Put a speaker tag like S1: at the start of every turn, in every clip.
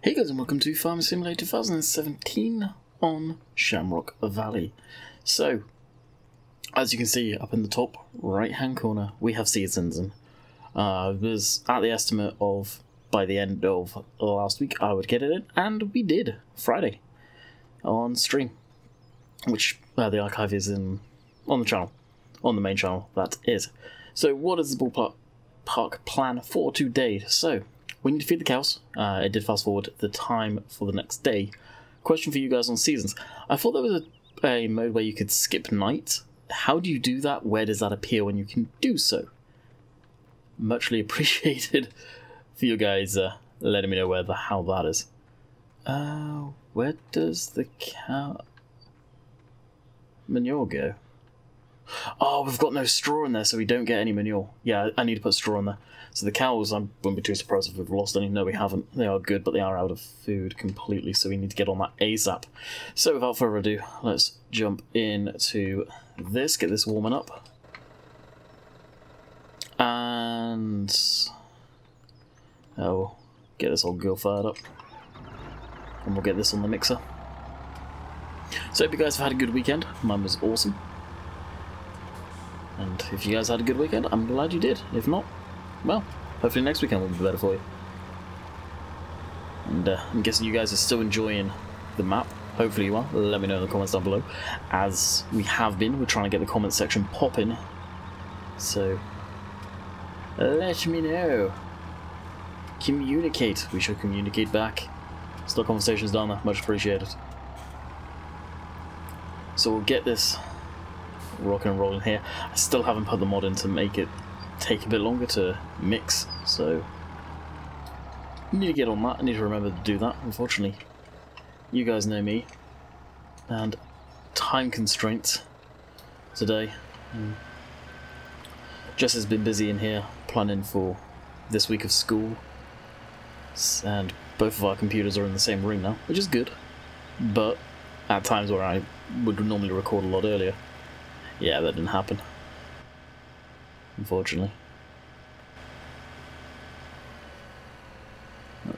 S1: Hey guys, and welcome to Farming Simulator 2017 on Shamrock Valley. So, as you can see up in the top right hand corner, we have seasons, and it was at the estimate of by the end of last week I would get it in, and we did Friday on stream, which the archive is on the channel, on the main channel. That is. So, what is the ballpark plan for today? So, we need to feed the cows. It did fast forward the time for the next day. Question for you guys on seasons. I thought there was a mode where you could skip night. How do you do that? Where does that appear when you can do so? Muchly appreciated for you guys letting me know how that is. Where does the cow manure go? Oh, we've got no straw in there, so we don't get any manure. Yeah, I need to put straw in there. So the cows, I wouldn't be too surprised if we've lost any. No, we haven't. They are good, but they are out of food completely, so we need to get on that ASAP. So without further ado, let's jump into this, get this warming up. And I'll get this old girl fired up. And we'll get this on the mixer. So hope you guys have had a good weekend. Mine was awesome. And if you guys had a good weekend, I'm glad you did. If not, well, hopefully next weekend will be better for you. And I'm guessing you guys are still enjoying the map. Hopefully you are. Let me know in the comments down below. As we have been, we're trying to get the comment section popping. So, let me know. Communicate. We should communicate back. Still conversations down there. Much appreciated. So we'll get this rocking and rolling here. I still haven't put the mod in to make it take a bit longer to mix, so I need to get on that. I need to remember to do that. Unfortunately, you guys know me and time constraints today. Jess has been busy in here planning for this week of school, and both of our computers are in the same room now, which is good, but at times where I would normally record a lot earlier, yeah, that didn't happen, unfortunately.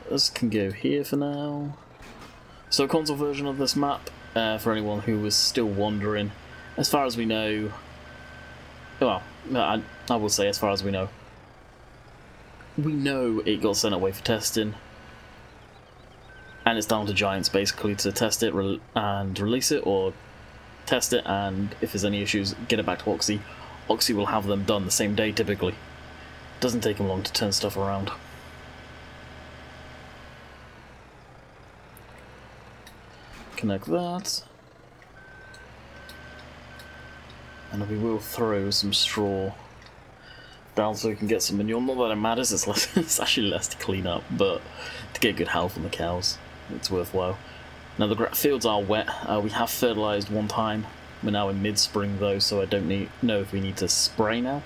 S1: This can go here for now. So a console version of this map, for anyone who was still wondering, as far as we know, well, I will say as far as we know it got sent away for testing, and it's down to Giants basically to test it and release it, or test it, and if there's any issues, get it back to Oxy. Oxy will have them done the same day typically. Doesn't take them long to turn stuff around. Connect that. And we will throw some straw down so we can get some manure. Not that it matters, it's actually less to clean up, but to get good health on the cows, it's worthwhile. Now the fields are wet. We have fertilised one time. We're now in mid-spring though, so I don't know if we need to spray now.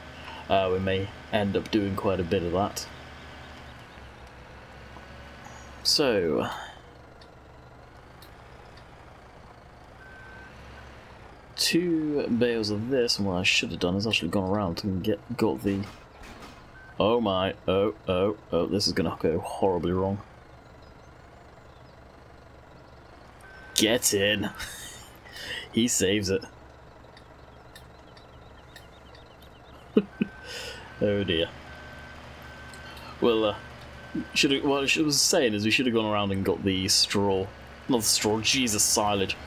S1: We may end up doing quite a bit of that. So, 2 bales of this, and what I should have done is actually gone around and got the... Oh my, oh, this is gonna go horribly wrong. Get in! He saves it. Oh dear. Well, what I was saying is we should have gone around and got the straw. Not the straw, Jesus, silage.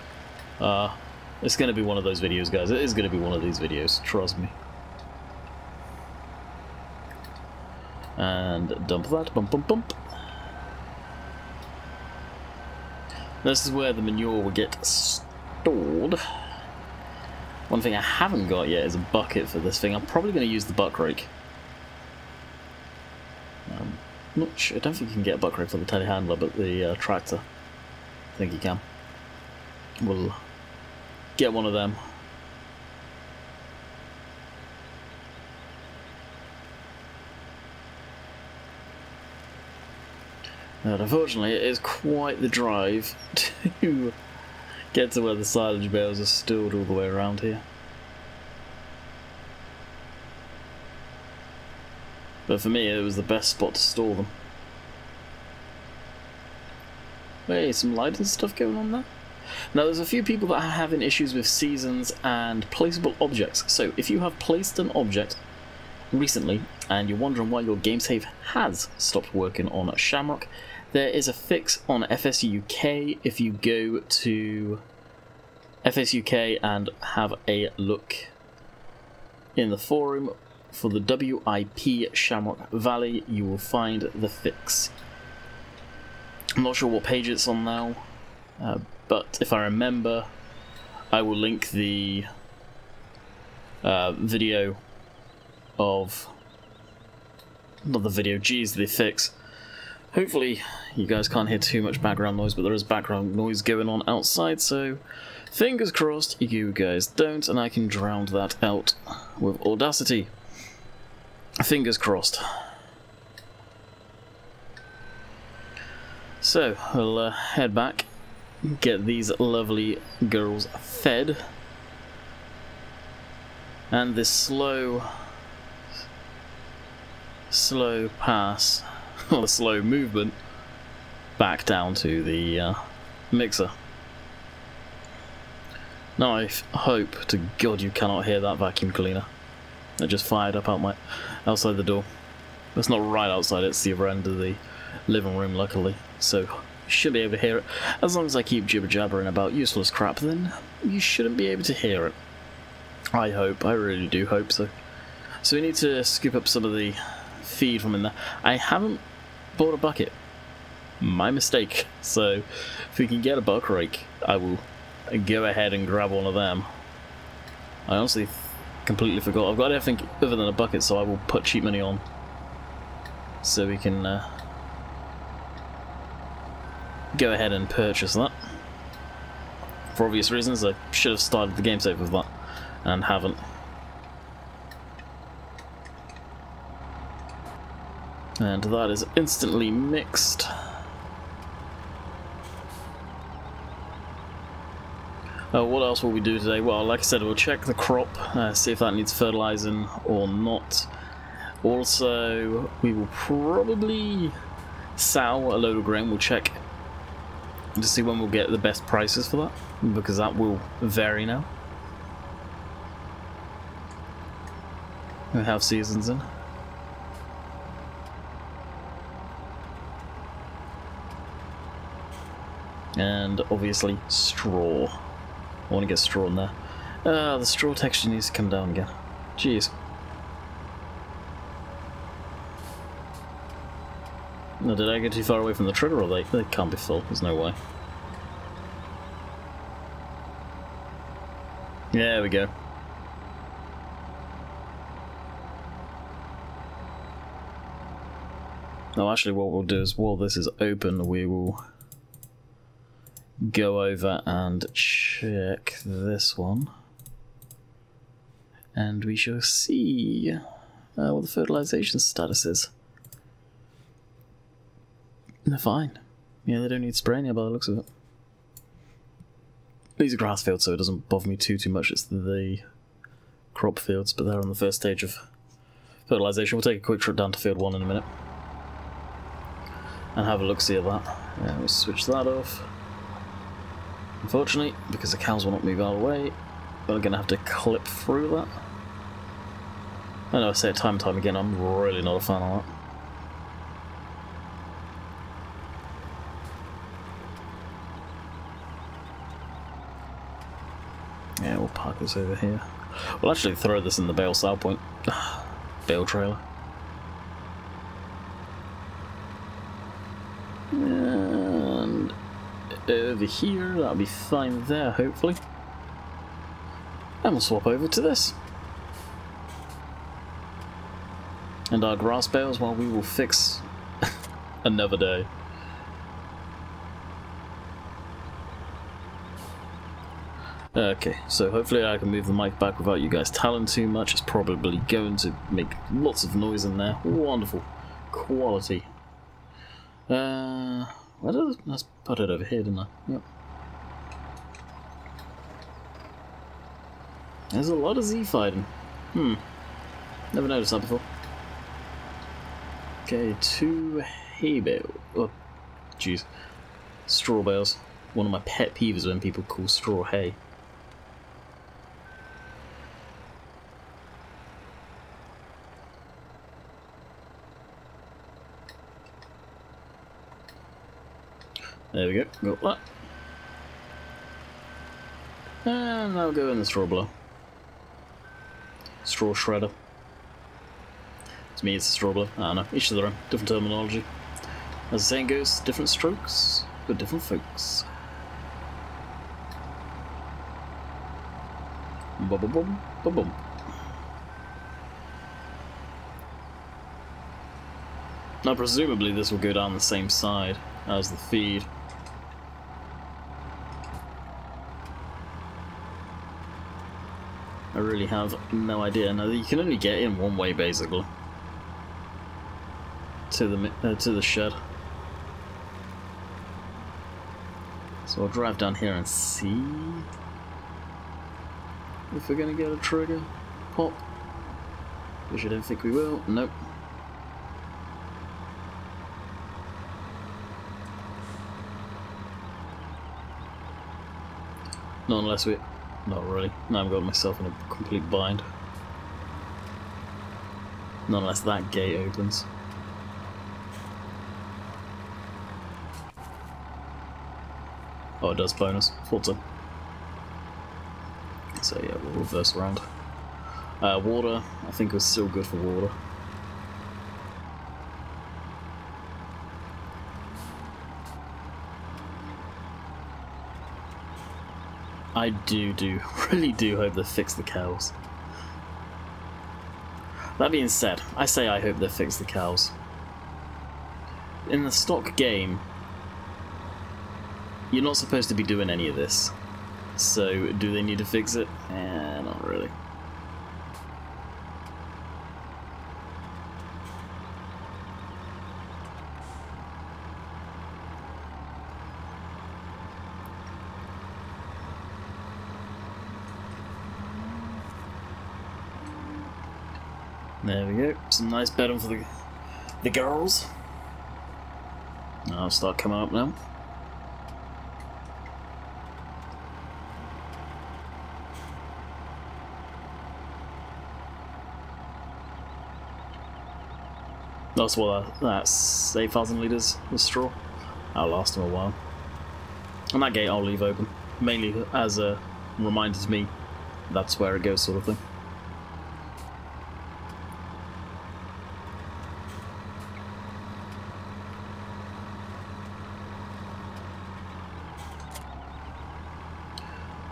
S1: It's going to be one of those videos, guys. It is going to be one of these videos, trust me. And dump that, bump. This is where the manure will get stored. One thing I haven't got yet is a bucket for this thing. I'm probably going to use the buck rake. Not sure. I don't think you can get a buck rake for the telehandler, but the tractor, I think you can. We'll get one of them. And unfortunately, it is quite the drive to get to where the silage bales are stored all the way around here. But for me, it was the best spot to store them. Hey, some lighting stuff going on there. Now, there's a few people that are having issues with seasons and placeable objects. So, if you have placed an object recently and you're wondering why your game save has stopped working on Shamrock, there is a fix on FSUK. If you go to FSUK and have a look in the forum for the WIP Shamrock Valley, you will find the fix. I'm not sure what page it's on now, but if I remember, I will link the video of... not the video, geez, the fix. Hopefully you guys can't hear too much background noise, but there is background noise going on outside, so fingers crossed you guys don't, and I can drown that out with Audacity. Fingers crossed. So, we'll head back, get these lovely girls fed, and this slow pass, or slow movement, back down to the mixer. Now I hope to God you cannot hear that vacuum cleaner that just fired up outside the door. It's not right outside, it's the other end of the living room, luckily, so you should be able to hear it. As long as I keep jibber-jabbering about useless crap, then you shouldn't be able to hear it. I hope, I really do hope so. So we need to scoop up some of the feed from in there. I haven't bought a bucket. My mistake. So if we can get a buck rake, I will go ahead and grab one of them. I honestly completely forgot. I've got everything other than a bucket, so I will put cheap money on so we can go ahead and purchase that. For obvious reasons, I should have started the game save with that, and haven't. And that is instantly mixed. What else will we do today? Well, like I said, we'll check the crop, see if that needs fertilizing or not. Also, we will probably sow a load of grain. We'll check to see when we'll get the best prices for that, because that will vary now. We have seasons in. And obviously straw. I want to get straw in there. The straw texture needs to come down again. Jeez. No, did I get too far away from the trigger, or they can't be full? There's no way. There we go. No, actually what we'll do is, while this is open, we will go over and check this one, and we shall see what the fertilization status is. They're fine. Yeah, they don't need spraying yet by the looks of it. These are grass fields, so it doesn't bother me too much. It's the crop fields, but they're on the first stage of fertilization. We'll take a quick trip down to field 1 in a minute and have a look-see at that. Yeah, we'll switch that off. Unfortunately, because the cows will not move out of the way, we're going to have to clip through that. I know I say it time and time again, I'm really not a fan of that. Yeah, we'll park this over here. We'll actually throw this in the bale sale point. Bale trailer. And over here, that'll be fine there, hopefully. And we'll swap over to this. And our grass bales, well, we will fix another day. Okay, so hopefully I can move the mic back without you guys telling too much. It's probably going to make lots of noise in there. Wonderful quality. Let's put it over here, didn't I? Yep. There's a lot of Z fighting. Never noticed that before. Okay, 2 hay bale. Oh, jeez. Straw bales. One of my pet peeves when people call straw hay. There we go, got that. And I'll go in the straw blower. Straw shredder. To me it's a straw blower. I don't know, each to their own, different terminology. As the saying goes, different strokes for different folks. Bum bum bum bum bum. Now presumably this will go down the same side as the feed. I really have no idea. Now you can only get in one way basically to the shed. So I'll drive down here and see if we're gonna get a trigger pop. Which I don't think we will. Nope. Not unless we... Not really. Now I've got myself in a complete bind. Not unless that gate opens. Oh, it does bonus. Thought so. So yeah, we'll reverse around. Water, I think was still good for water. I really do hope they fix the cows. That being said, I say I hope they fix the cows. In the stock game, you're not supposed to be doing any of this. So, do they need to fix it? Not really. There we go, some nice bedding for the girls. I'll start coming up now. That's what that's 8,000 litres of straw. That'll last them a while. And that gate I'll leave open, mainly as a reminder to me that's where it goes, sort of thing.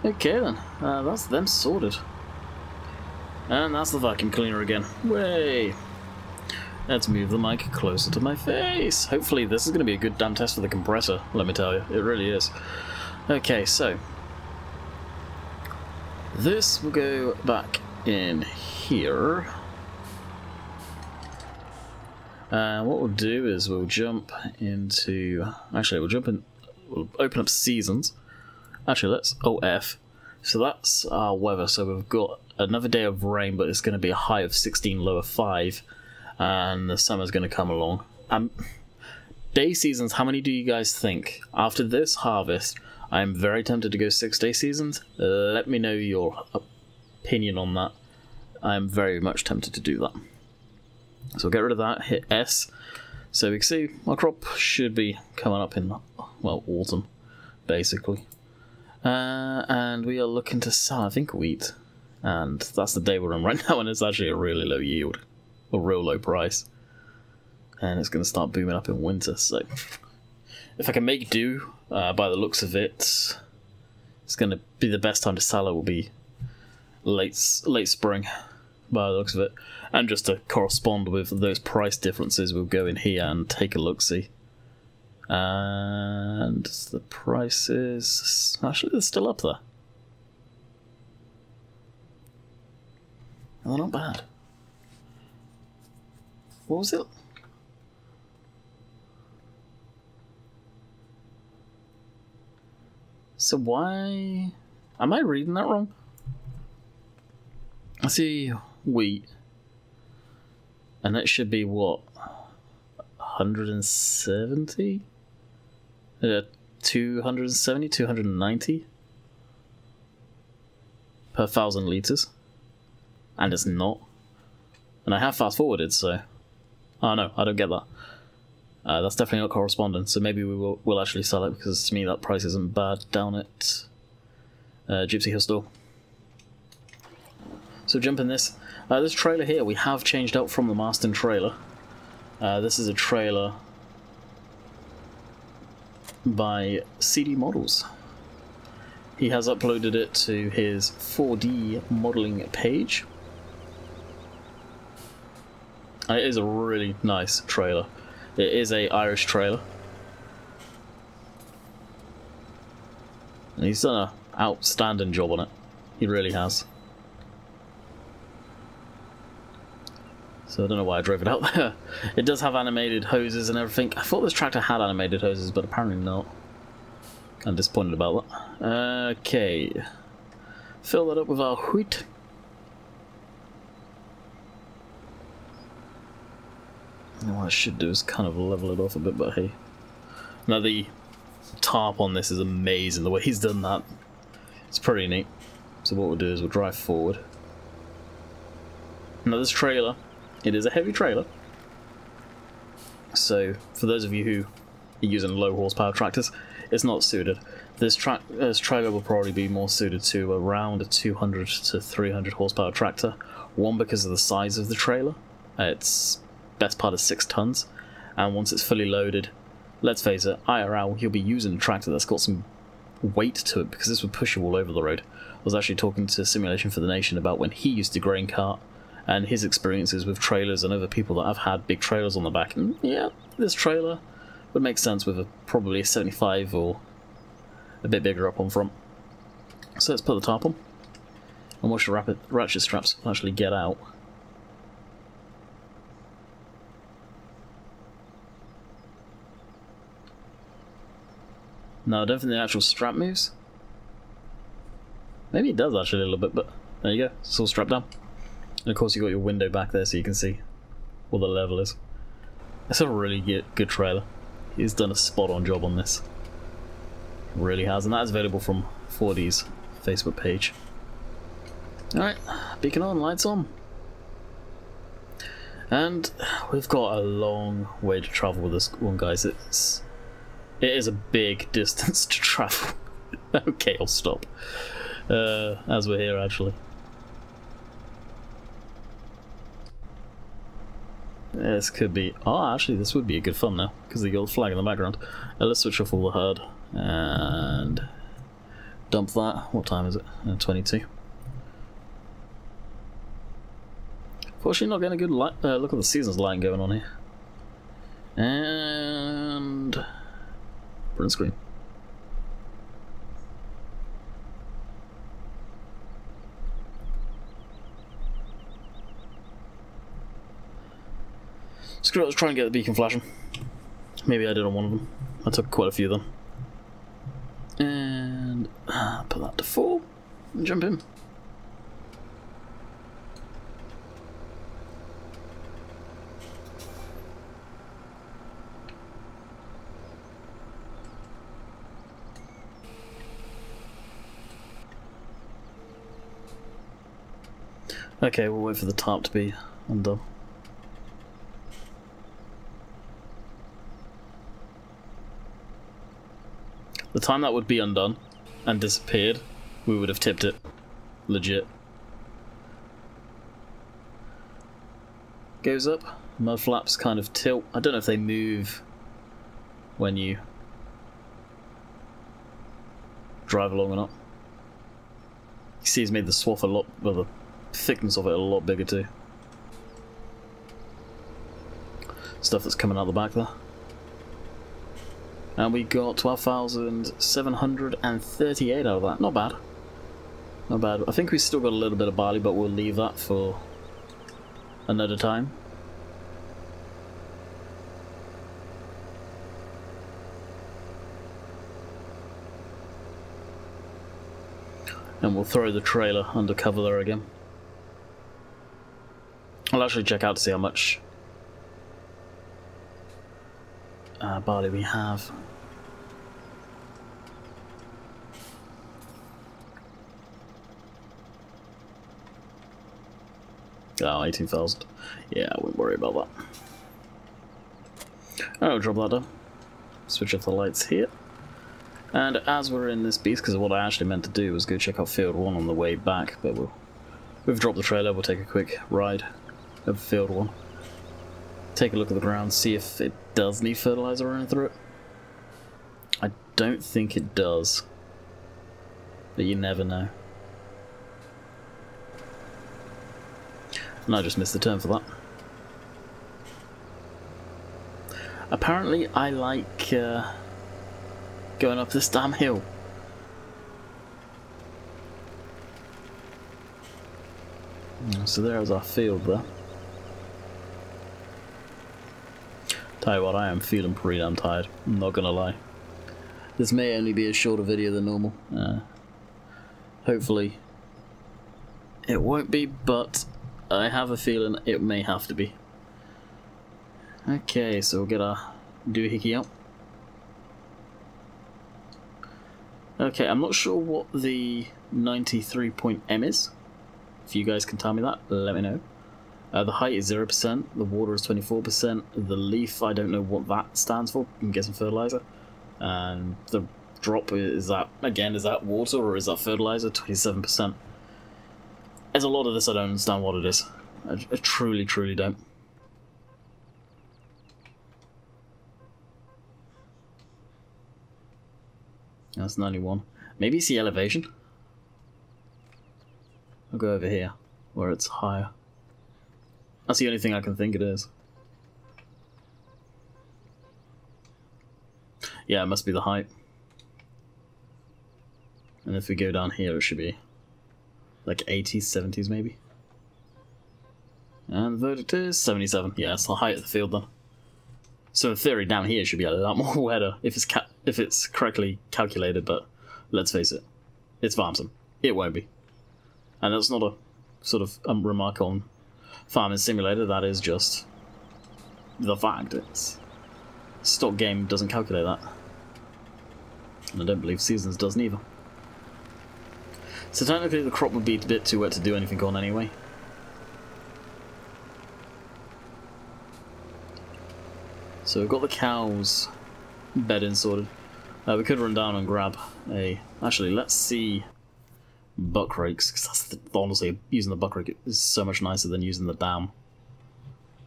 S1: Okay then, that's them sorted. And that's the vacuum cleaner again. Way. Let's move the mic closer to my face. Hopefully this is going to be a good damn test for the compressor, let me tell you. It really is. Okay, so this will go back in here. What we'll do is we'll jump into... Actually, we'll open up seasons. Actually, let's F. So that's our weather. So we've got another day of rain, but it's going to be a high of 16, low of 5. And the summer's going to come along. Day seasons, how many do you guys think? After this harvest, I'm very tempted to go 6-day seasons. Let me know your opinion on that. I'm very much tempted to do that. So get rid of that, hit S. So we can see our crop should be coming up in, well, autumn, basically. And we are looking to sell, I think, wheat. And that's the day we're in right now, and it's actually a really low yield. A real low price. And it's going to start booming up in winter, so... If I can make do, by the looks of it, it's going to be the best time to sell it will be late spring, by the looks of it. And just to correspond with those price differences, we'll go in here and take a look-see. And the prices... Actually, they're still up there. They're not bad. What was it? So why... Am I reading that wrong? I see wheat. And that should be what? 170? 270, 290 per 1,000 litres. And it's not. And I have fast forwarded, so... Oh no, I don't get that. That's definitely not corresponding, so maybe we'll actually sell it, because to me that price isn't bad down at Gypsy Hill store. So jump in this. This trailer here we have changed out from the Marston trailer. This is a trailer by CD Models. He has uploaded it to his 4D modelling page. And it is a really nice trailer. It is a Irish trailer. And he's done an outstanding job on it. He really has. So I don't know why I drove it out there. It does have animated hoses and everything. I thought this tractor had animated hoses, but apparently not. I'm disappointed about that. Okay. Fill that up with our wheat. And what I should do is kind of level it off a bit, but hey. Now the tarp on this is amazing, the way he's done that. It's pretty neat. So what we'll do is we'll drive forward. Now this trailer, it is a heavy trailer. So for those of you who are using low horsepower tractors, it's not suited. This trailer will probably be more suited to around a 200 to 300 horsepower tractor. One, because of the size of the trailer. It's best part of 6 tons, and once it's fully loaded, let's face it, IRL, he'll be using a tractor that's got some weight to it, because this would push you all over the road. I was actually talking to Simulation for the Nation about when he used to grain cart and his experiences with trailers and other people that have had big trailers on the back, and yeah, this trailer would make sense with probably a 75 or a bit bigger up on front. So let's put the tarp on and watch the ratchet straps actually get out. No, I don't think the actual strap moves. Maybe it does actually a little bit, but there you go, it's all strapped down. And of course you've got your window back there so you can see what the level is. It's a really good trailer. He's done a spot-on job on this. Really has, and that is available from 4D's Facebook page. Alright, beacon on, lights on. And we've got a long way to travel with this one, guys. It is a big distance to travel. Okay, I'll stop. As we're here, actually. This could be... Oh, actually, this would be a good fun now, because you got the flag in the background. Let's switch off all the HUD and dump that. What time is it? 22. Fortunately, not getting a good light, look at the season's lighting going on here. And... print screen. Screw it, let's try and get the beacon flashing. Maybe I did on one of them. I took quite a few of them. And put that to 4 and jump in. Okay, we'll wait for the tarp to be undone. The time that would be undone and disappeared, we would have tipped it. Legit. Goes up, mud flaps kind of tilt. I don't know if they move when you drive along or not. You see he's made the swath a lot, well, the thickness of it a lot bigger too. Stuff that's coming out the back there. And we got 12,738 out of that. Not bad. Not bad. I think we still got a little bit of barley, but we'll leave that for another time. And we'll throw the trailer under cover there again. I'll actually check out to see how much barley we have. Oh, 18,000. Yeah, I wouldn't worry about that. I'll drop that down. Switch off the lights here. And as we're in this beast, because what I actually meant to do was go check out Field 1 on the way back, but we've dropped the trailer, we'll take a quick ride of Field 1. Take a look at the ground, see if it does need fertilizer running through it. I don't think it does, but you never know. And I just missed the turn for that. Apparently I like going up this damn hill. So there's our field there. Tell you what, I am feeling pretty damn tired, I'm not gonna lie. This may only be a shorter video than normal. Hopefully it won't be, but I have a feeling it may have to be. Okay, so we'll get our doohickey out. Okay, I'm not sure what the 93.m is. If you guys can tell me that, let me know. The height is 0%, the water is 24%, the leaf, I don't know what that stands for, I'm guessing fertilizer. And the drop, is that, again, is that water or is that fertilizer? 27%. There's a lot of this I don't understand what it is. I truly, truly don't. That's 91. Maybe it's the elevation. I'll go over here, where it's higher. That's the only thing I can think it is. Yeah, it must be the height. And if we go down here, it should be like 80s, 70s maybe. And the verdict is 77. Yeah, it's the height of the field then. So in theory, down here should be a lot more wetter if it's correctly calculated. But let's face it, it's farming. It won't be. And that's not a sort of remark on Farming Simulator. That is just the fact. It's stock game doesn't calculate that, and I don't believe Seasons does neither. So technically, the crop would be a bit too wet to do anything on anyway. So we've got the cows bedding sorted. We could run down and grab a... Actually, let's see buck rakes, because that's honestly, using the buck rake is so much nicer than using the damn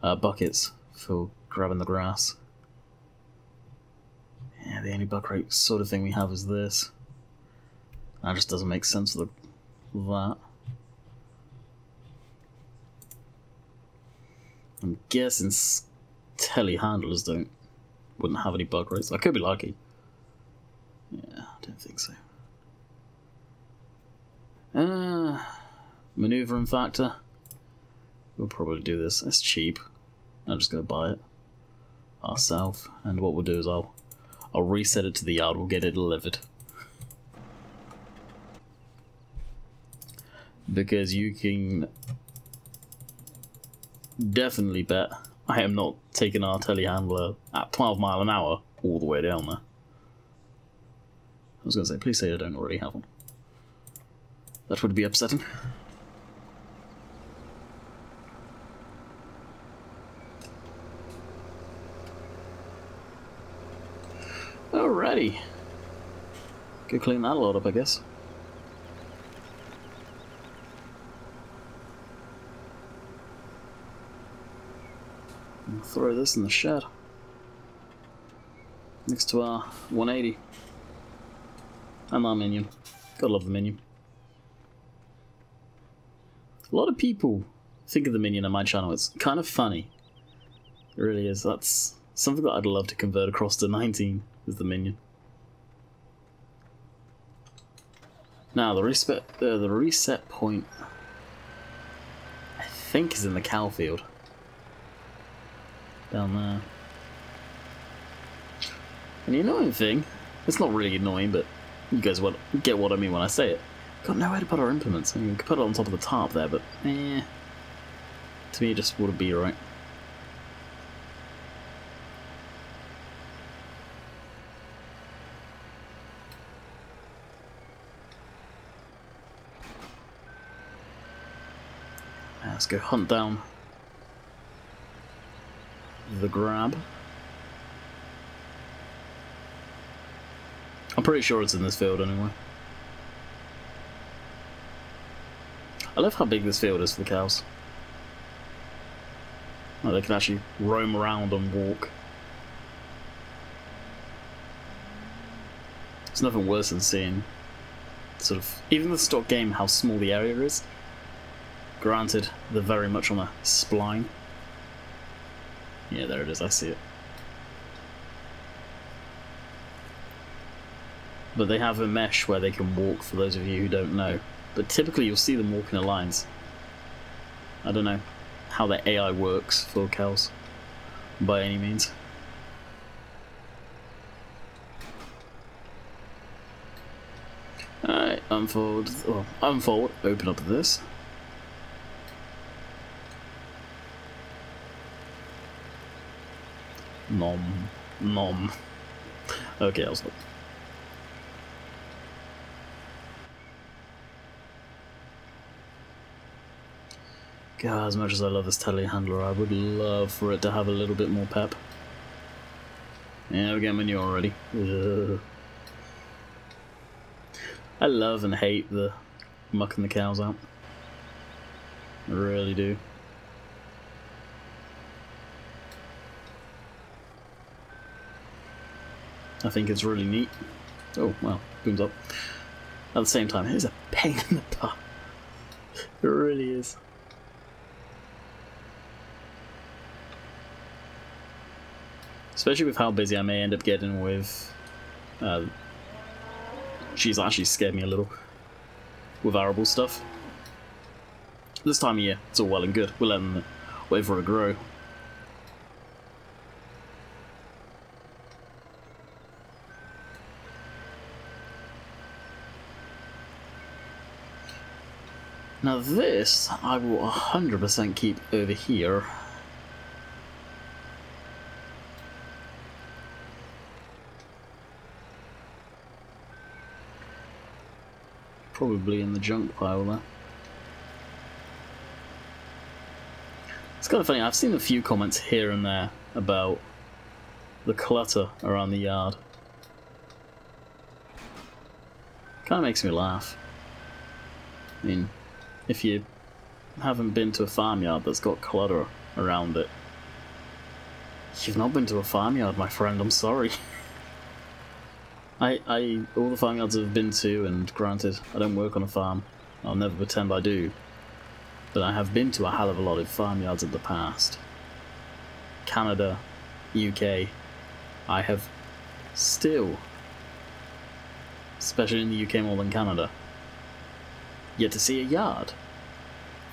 S1: buckets for grabbing the grass. Yeah, the only buck rake sort of thing we have is this. That just doesn't make sense for that. I'm guessing telehandlers wouldn't have any buck rakes. I could be lucky. Yeah, I don't think so. Maneuvering factor. We'll probably do this. It's cheap. I'm just gonna buy it ourselves. And what we'll do is I'll reset it to the yard. We'll get it delivered. Because you can definitely bet I am not taking our telehandler at 12 miles an hour all the way down there. I was going to say, please say I don't already have one. That would be upsetting. Alrighty. Go clean that lot up, I guess. I'll throw this in the shed next to our 180 and our minion. Gotta love the minion. A lot of people think of the minion on my channel. It's kind of funny. It really is. That's something that I'd love to convert across to 19 is the minion. Now the reset point I think is in the cow field. Down there. And the annoying thing, it's not really annoying, but you guys get what I mean when I say it. Got nowhere to put our implements. I mean, we could put it on top of the tarp there, but to me it just wouldn't be right. let's go hunt down the grab. I'm pretty sure it's in this field anyway. I love how big this field is for the cows. Like they can actually roam around and walk. There's nothing worse than seeing sort of, even the stock game, how small the area is. Granted, they're very much on a spline. Yeah, there it is, I see it. But they have a mesh where they can walk, for those of you who don't know. But typically you'll see them walking in lines. I don't know how the AI works for cows, by any means. Alright, unfold, open up this. Nom. Okay, I'll stop. God, as much as I love this telehandler, I would love for it to have a little bit more pep. Yeah, we're getting manure already. Ugh. I love and hate the mucking the cows out. I really do. I think it's really neat. Oh, well, booms up. At the same time, it is a pain in the butt. It really is. Especially with how busy I may end up getting with... she's actually scared me a little with arable stuff. This time of year, it's all well and good. We'll let them wait for it to grow. Now this, I will 100% keep over here. Probably in the junk pile there. It's kind of funny, I've seen a few comments here and there about the clutter around the yard. Kind of makes me laugh. I mean, if you haven't been to a farmyard that's got clutter around it, you've not been to a farmyard, my friend, I'm sorry. All the farmyards I've been to, and granted, I don't work on a farm, I'll never pretend I do, but I have been to a hell of a lot of farmyards in the past. Canada, UK, I have still, especially in the UK more than Canada, yet to see a yard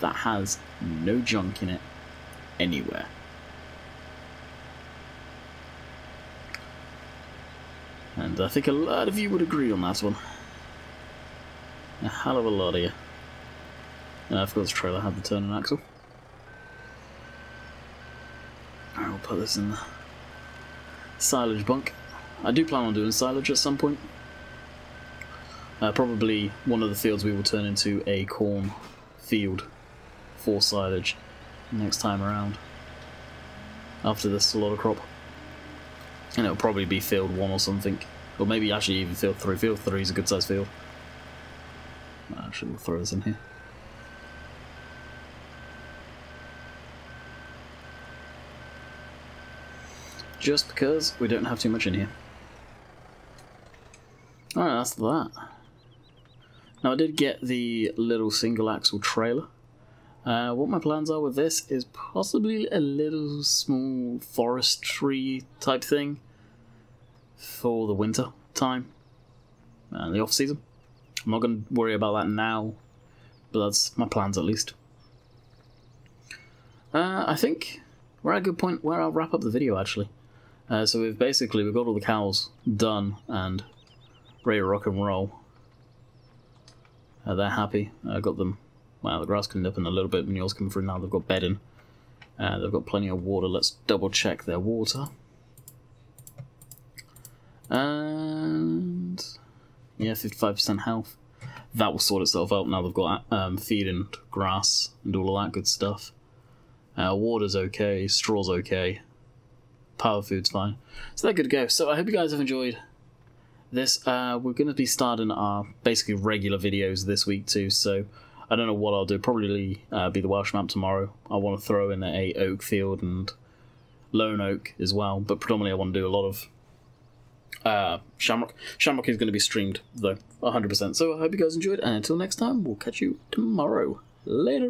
S1: that has no junk in it anywhere. And I think a lot of you would agree on that one. A hell of a lot of you. And of course, the trailer had the turning axle. Alright, we'll put this in the silage bunk. I do plan on doing silage at some point. Probably one of the fields we will turn into a corn field for silage next time around. After this, a lot of crop. And it'll probably be field 1 or something. Or maybe actually even field 3. Field 3 is a good sized field. Actually, we'll throw this in here. Just because we don't have too much in here. Alright, that's that. Now I did get the little single axle trailer. What my plans are with this is possibly a little small forestry type thing for the winter time and the off season. I'm not going to worry about that now, but that's my plans at least. I think we're at a good point where I'll wrap up the video actually. So we've got all the cows done and ready to rock and roll. They're happy. I got them. Well, the grass cleaned up in a little bit. Manure's coming through now. They've got bedding. They've got plenty of water. Let's double check their water. And yeah, 55% health. that will sort itself out now they've got feed and grass and all of that good stuff. Water's okay, straw's okay, power food's fine. So they're good to go. So I hope you guys have enjoyed this. We're going to be starting our basically regular videos this week too, so I don't know what I'll do. Probably be the Welsh map tomorrow. I want to throw in a oak field and lone oak as well, but predominantly I want to do a lot of Shamrock. Shamrock is going to be streamed though, 100%. So I hope you guys enjoyed, and until next time, we'll catch you tomorrow. Later.